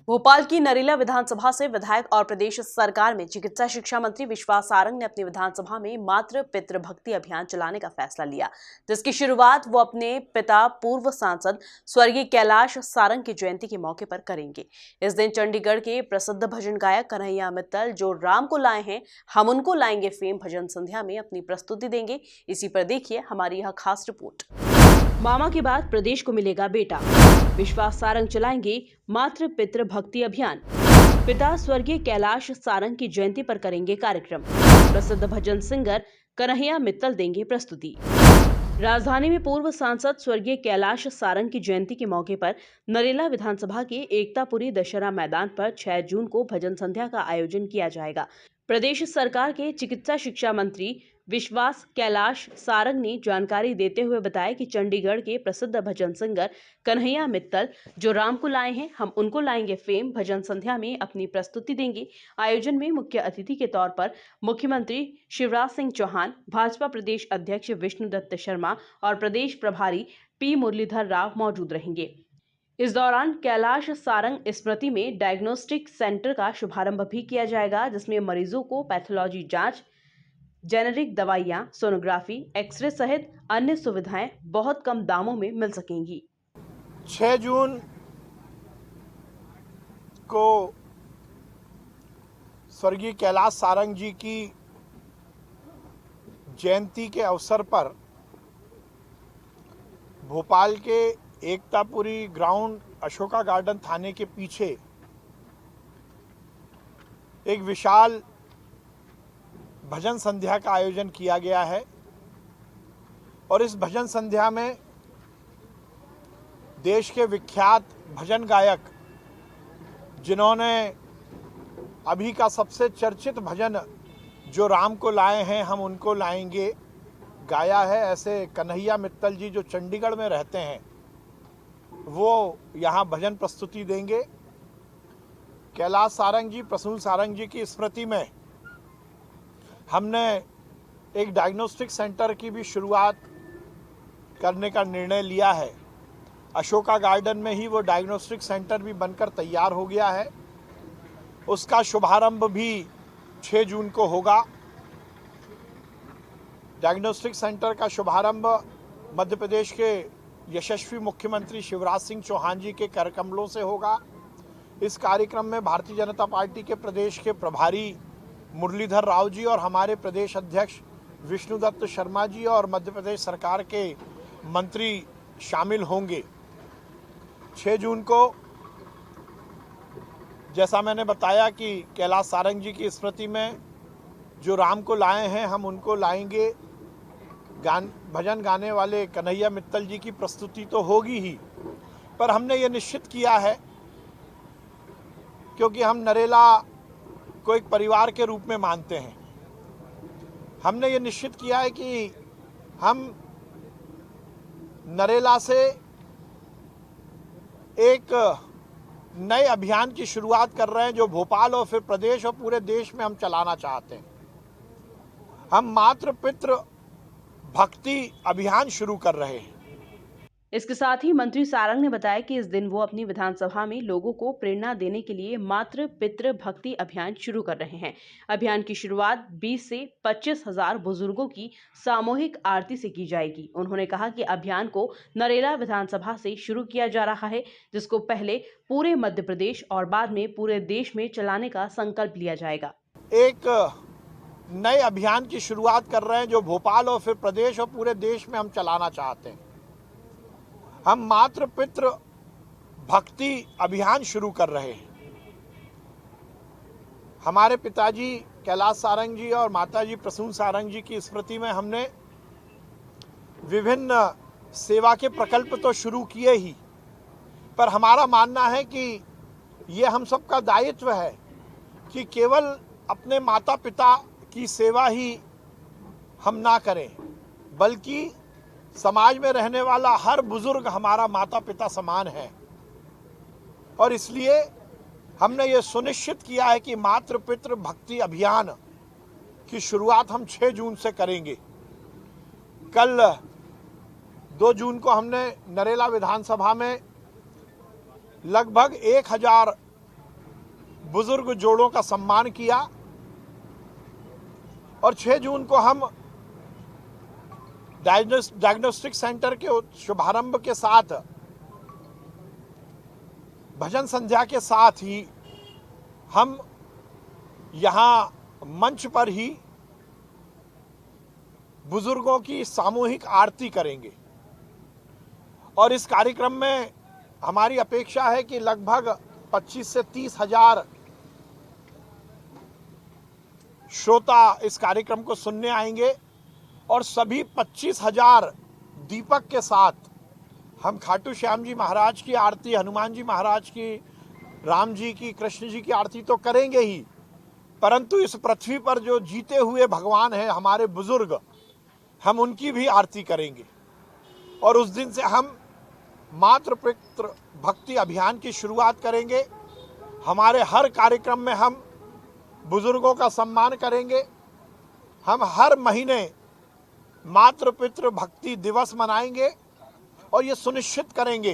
भोपाल की नरेला विधानसभा से विधायक और प्रदेश सरकार में चिकित्सा शिक्षा मंत्री विश्वास सारंग ने अपनी विधानसभा में मातृ पितृ भक्ति अभियान चलाने का फैसला लिया, जिसकी शुरुआत वो अपने पिता पूर्व सांसद स्वर्गीय कैलाश सारंग की जयंती के मौके पर करेंगे। इस दिन चंडीगढ़ के प्रसिद्ध भजन गायक कन्हैया मित्तल जो राम को लाए हैं हम उनको लाएंगे फेम भजन संध्या में अपनी प्रस्तुति देंगे। इसी पर देखिए हमारी यह खास रिपोर्ट। मामा के बाद प्रदेश को मिलेगा बेटा, विश्वास सारंग चलाएंगे मातृ पितृ भक्ति अभियान। पिता स्वर्गीय कैलाश सारंग की जयंती पर करेंगे कार्यक्रम। प्रसिद्ध भजन सिंगर कन्हैया मित्तल देंगे प्रस्तुति। राजधानी में पूर्व सांसद स्वर्गीय कैलाश सारंग की जयंती के मौके पर नरेला विधानसभा के एकतापुरी दशहरा मैदान पर 6 जून को भजन संध्या का आयोजन किया जाएगा। प्रदेश सरकार के चिकित्सा शिक्षा मंत्री विश्वास कैलाश सारंग ने जानकारी देते हुए बताया कि चंडीगढ़ के प्रसिद्ध भजन सिंगर कन्हैया मित्तल जो राम को लाए हैं हम उनको लाएंगे फेम भजन संध्या में अपनी प्रस्तुति देंगे। आयोजन में मुख्य अतिथि के तौर पर मुख्यमंत्री शिवराज सिंह चौहान, भाजपा प्रदेश अध्यक्ष विष्णुदत्त शर्मा और प्रदेश प्रभारी पी मुरलीधर राव मौजूद रहेंगे। इस दौरान कैलाश सारंग स्मृति में डायग्नोस्टिक सेंटर का शुभारंभ भी किया जाएगा, जिसमें मरीजों को पैथोलॉजी जांच, जेनेरिक दवाइयां, सोनोग्राफी, एक्सरे सहित अन्य सुविधाएं बहुत कम दामों में मिल सकेंगी। 6 जून को स्वर्गीय कैलाश सारंग जी की जयंती के अवसर पर भोपाल के एकतापुरी ग्राउंड अशोका गार्डन थाने के पीछे एक विशाल भजन संध्या का आयोजन किया गया है और इस भजन संध्या में देश के विख्यात भजन गायक जिन्होंने अभी का सबसे चर्चित भजन जो राम को लाए हैं हम उनको लाएंगे गाया है, ऐसे कन्हैया मित्तल जी जो चंडीगढ़ में रहते हैं वो यहाँ भजन प्रस्तुति देंगे। कैलाश सारंग जी, प्रसून सारंग जी की स्मृति में हमने एक डायग्नोस्टिक सेंटर की भी शुरुआत करने का निर्णय लिया है। अशोका गार्डन में ही वो डायग्नोस्टिक सेंटर भी बनकर तैयार हो गया है। उसका शुभारंभ भी 6 जून को होगा। डायग्नोस्टिक सेंटर का शुभारंभ मध्य प्रदेश के यशस्वी मुख्यमंत्री शिवराज सिंह चौहान जी के करकमलों से होगा। इस कार्यक्रम में भारतीय जनता पार्टी के प्रदेश के प्रभारी मुरलीधर राव जी और हमारे प्रदेश अध्यक्ष विष्णुदत्त शर्मा जी और मध्य प्रदेश सरकार के मंत्री शामिल होंगे। 6 जून को जैसा मैंने बताया कि कैलाश सारंग जी की स्मृति में जो राम को लाए हैं हम उनको लाएंगे भजन गाने वाले कन्हैया मित्तल जी की प्रस्तुति तो होगी ही, पर हमने ये निश्चित किया है क्योंकि हम नरेला को एक परिवार के रूप में मानते हैं। हमने ये निश्चित किया है कि हम नरेला से एक नए अभियान की शुरुआत कर रहे हैं जो भोपाल और फिर प्रदेश और पूरे देश में हम चलाना चाहते हैं। हम मातृ पितृ भक्ति अभियान शुरू कर रहे हैं। इसके साथ ही मंत्री सारंग ने बताया कि इस दिन वो अपनी विधानसभा में लोगों को प्रेरणा देने के लिए मातृ पितृ भक्ति अभियान शुरू कर रहे हैं। अभियान की शुरुआत 20 से 25 हजार बुजुर्गों की सामूहिक आरती से की जाएगी। उन्होंने कहा कि अभियान को नरेला विधानसभा से शुरू किया जा रहा है, जिसको पहले पूरे मध्य प्रदेश और बाद में पूरे देश में चलाने का संकल्प लिया जाएगा। एक नए अभियान की शुरुआत कर रहे हैं जो भोपाल और फिर प्रदेश और पूरे देश में हम चलाना चाहते हैं। हम मातृ पितृ भक्ति अभियान शुरू कर रहे हैं। हमारे पिताजी कैलाश सारंग जी और माताजी प्रसून सारंग जी की स्मृति में हमने विभिन्न सेवा के प्रकल्प तो शुरू किए ही, पर हमारा मानना है कि ये हम सबका दायित्व है कि केवल अपने माता पिता की सेवा ही हम ना करें, बल्कि समाज में रहने वाला हर बुजुर्ग हमारा माता पिता समान है। और इसलिए हमने ये सुनिश्चित किया है कि मातृ पितृ भक्ति अभियान की शुरुआत हम 6 जून से करेंगे। कल 2 जून को हमने नरेला विधानसभा में लगभग 1000 बुजुर्ग जोड़ों का सम्मान किया और 6 जून को हम डायग्नोस्टिक सेंटर के शुभारंभ के साथ भजन संध्या के साथ ही हम यहाँ मंच पर ही बुजुर्गों की सामूहिक आरती करेंगे और इस कार्यक्रम में हमारी अपेक्षा है कि लगभग 25 से 30 हजार श्रोता इस कार्यक्रम को सुनने आएंगे और सभी 25,000 दीपक के साथ हम खाटू श्याम जी महाराज की आरती, हनुमान जी महाराज की, राम जी की, कृष्ण जी की आरती तो करेंगे ही, परंतु इस पृथ्वी पर जो जीते हुए भगवान हैं हमारे बुजुर्ग, हम उनकी भी आरती करेंगे। और उस दिन से हम मातृ पितृ भक्ति अभियान की शुरुआत करेंगे। हमारे हर कार्यक्रम में हम बुजुर्गों का सम्मान करेंगे। हम हर महीने मातृ पितृ भक्ति दिवस मनाएंगे और ये सुनिश्चित करेंगे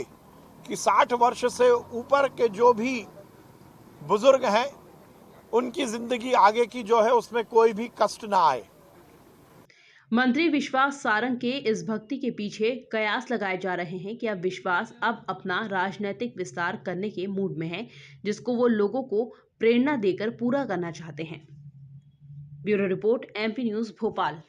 कि 60 वर्ष से ऊपर के जो भी बुजुर्ग हैं उनकी जिंदगी आगे की जो है उसमें कोई भी कष्ट ना आए। मंत्री विश्वास सारंग के इस भक्ति के पीछे कयास लगाए जा रहे हैं कि अब विश्वास अपना राजनीतिक विस्तार करने के मूड में है, जिसको वो लोगों को प्रेरणा देकर पूरा करना चाहते हैं। Bureau report, MP news, Bhopal.